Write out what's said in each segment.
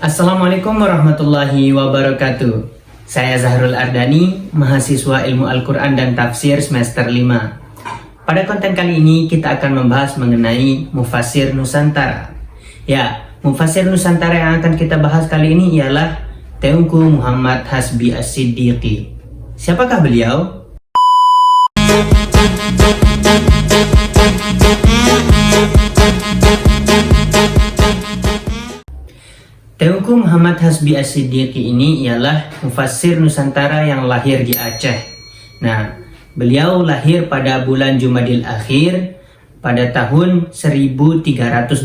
Assalamualaikum warahmatullahi wabarakatuh. Saya Zahrul Ardani, mahasiswa Ilmu Al-Quran dan Tafsir semester 5. Pada konten kali ini kita akan membahas mengenai Mufassir Nusantara. Ya, Mufassir Nusantara yang akan kita bahas kali ini ialah Teungku Muhammad Hasbi As-Siddiqi. Siapakah beliau? Teungku Muhammad Hasbi As-Siddiqi ini ialah mufassir Nusantara yang lahir di Aceh. Nah, beliau lahir pada bulan Jumadil Akhir pada tahun 1321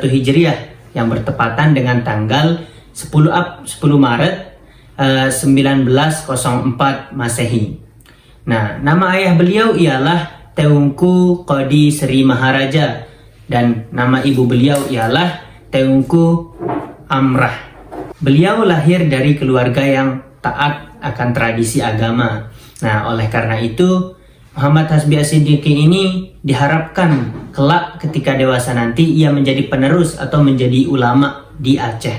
Hijriah yang bertepatan dengan tanggal 10 Maret 1904 Masehi. Nah, nama ayah beliau ialah Teungku Qadi Sri Maharaja dan nama ibu beliau ialah Teungku Amrah. Beliau lahir dari keluarga yang taat akan tradisi agama. Nah, oleh karena itu Muhammad Hasbi As-Siddiqi ini diharapkan kelak ketika dewasa nanti ia menjadi penerus atau menjadi ulama di Aceh.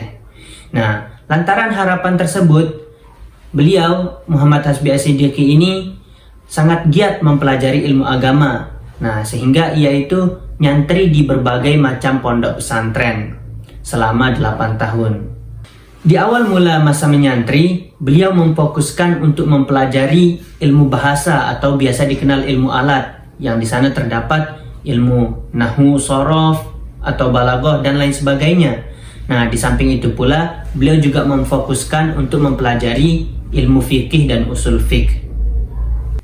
Nah, lantaran harapan tersebut, beliau Muhammad Hasbi As-Siddiqi ini sangat giat mempelajari ilmu agama. Nah, sehingga ia itu nyantri di berbagai macam pondok pesantren selama 8 tahun. Di awal mula masa menyantri, beliau memfokuskan untuk mempelajari ilmu bahasa atau biasa dikenal ilmu alat, yang di sana terdapat ilmu nahwu, sorof, atau balaghah dan lain sebagainya. Nah, di samping itu pula, beliau juga memfokuskan untuk mempelajari ilmu fikih dan usul fikih.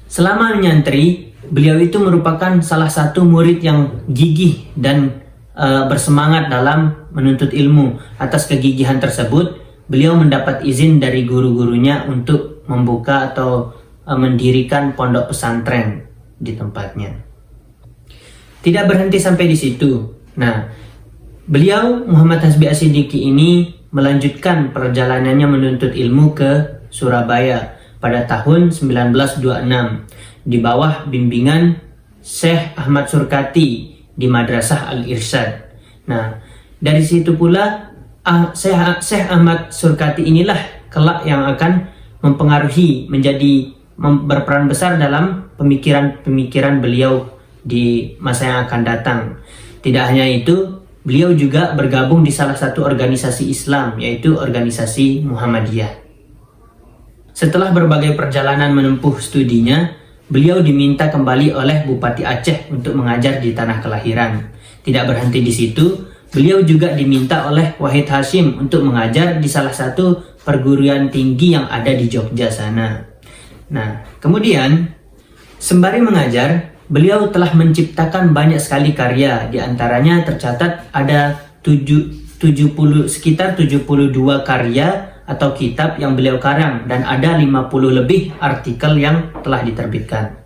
Selama menyantri, beliau itu merupakan salah satu murid yang gigih dan bersemangat dalam menuntut ilmu. Atas kegigihan tersebut, beliau mendapat izin dari guru-gurunya untuk membuka atau mendirikan pondok pesantren di tempatnya. Tidak berhenti sampai di situ. Nah, beliau Muhammad Hasbi As-Siddiqi ini melanjutkan perjalanannya menuntut ilmu ke Surabaya pada tahun 1926 di bawah bimbingan Syekh Ahmad Surkati di Madrasah Al-Irsyad. Nah, dari situ pula Syekh Ahmad Surkati inilah kelak yang akan mempengaruhi, berperan besar dalam pemikiran-pemikiran beliau di masa yang akan datang. Tidak hanya itu, beliau juga bergabung di salah satu organisasi Islam, yaitu organisasi Muhammadiyah. Setelah berbagai perjalanan menempuh studinya, beliau diminta kembali oleh Bupati Aceh untuk mengajar di tanah kelahiran. Tidak berhenti di situ, beliau juga diminta oleh Wahid Hashim untuk mengajar di salah satu perguruan tinggi yang ada di Jogja sana. Nah, kemudian sembari mengajar, beliau telah menciptakan banyak sekali karya. Di antaranya tercatat ada sekitar 72 karya atau kitab yang beliau karang, dan ada 50 lebih artikel yang telah diterbitkan.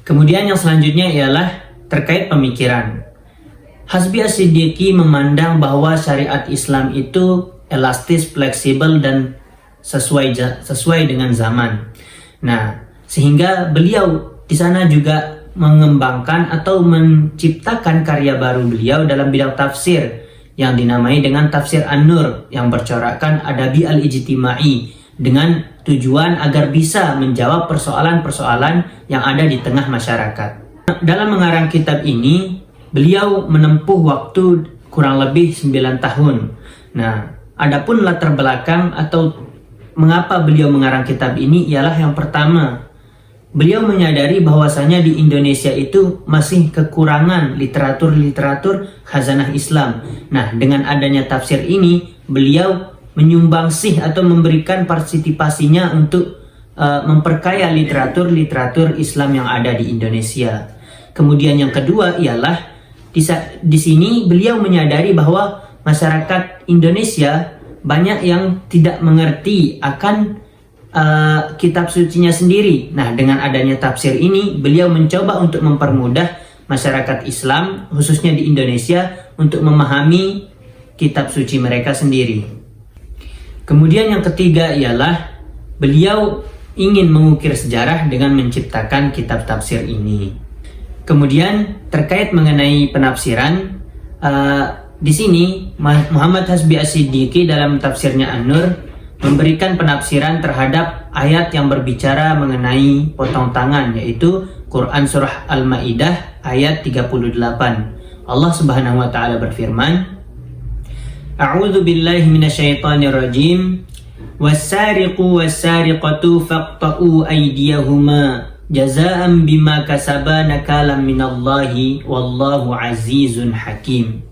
Kemudian yang selanjutnya ialah terkait pemikiran. Hasbi As-Siddiqi memandang bahwa syariat Islam itu elastis, fleksibel, dan sesuai dengan zaman. Nah, sehingga beliau di sana juga mengembangkan atau menciptakan karya baru beliau dalam bidang tafsir yang dinamai dengan Tafsir An-Nur yang bercorakkan adabi al-ijtimai dengan tujuan agar bisa menjawab persoalan-persoalan yang ada di tengah masyarakat. Dalam mengarang kitab ini, beliau menempuh waktu kurang lebih 9 tahun. Nah, adapun latar belakang atau mengapa beliau mengarang kitab ini ialah yang pertama, beliau menyadari bahwasanya di Indonesia itu masih kekurangan literatur khazanah Islam. Nah, dengan adanya tafsir ini, beliau menyumbangsih atau memberikan partisipasinya untuk memperkaya literatur Islam yang ada di Indonesia. Kemudian yang kedua ialah di sini beliau menyadari bahwa masyarakat Indonesia banyak yang tidak mengerti akan kitab sucinya sendiri. Nah, dengan adanya tafsir ini, beliau mencoba untuk mempermudah masyarakat Islam, khususnya di Indonesia, untuk memahami kitab suci mereka sendiri. Kemudian yang ketiga ialah beliau ingin mengukir sejarah dengan menciptakan kitab tafsir ini. Kemudian terkait mengenai penafsiran, Di sini Muhammad Hasbi As-Siddiqi dalam tafsirnya An-Nur memberikan penafsiran terhadap ayat yang berbicara mengenai potong tangan, yaitu Quran surah Al-Maidah ayat 38. Allah Subhanahu wa taala berfirman, A'udzu billahi minasyaitonir rajim. Was-sariqu was-sariqatu faqta'u aydiyahuma jazaa'an bima kasaba nakalam minallahi wallahu azizun hakim.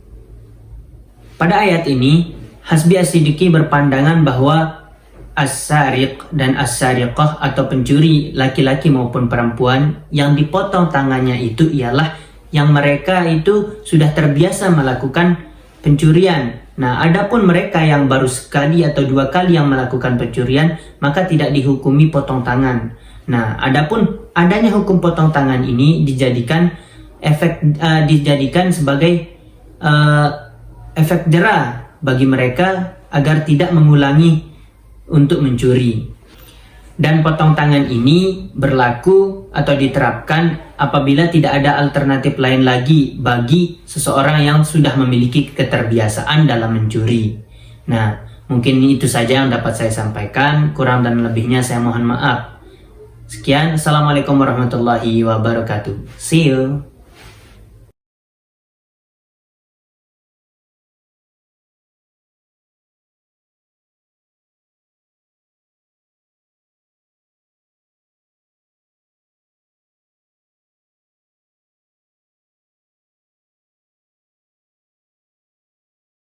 Pada ayat ini, Hasbi As-Siddiqi berpandangan bahwa as-sariq dan as-sariqah atau pencuri laki-laki maupun perempuan yang dipotong tangannya itu ialah yang mereka itu sudah terbiasa melakukan pencurian. Nah, adapun mereka yang baru sekali atau 2 kali yang melakukan pencurian, maka tidak dihukumi potong tangan. Nah, adapun adanya hukum potong tangan ini dijadikan sebagai efek jera bagi mereka agar tidak mengulangi untuk mencuri. Dan potong tangan ini berlaku atau diterapkan apabila tidak ada alternatif lain lagi bagi seseorang yang sudah memiliki keterbiasaan dalam mencuri. Nah, mungkin itu saja yang dapat saya sampaikan. Kurang dan lebihnya saya mohon maaf. Sekian, Assalamualaikum warahmatullahi wabarakatuh. See you.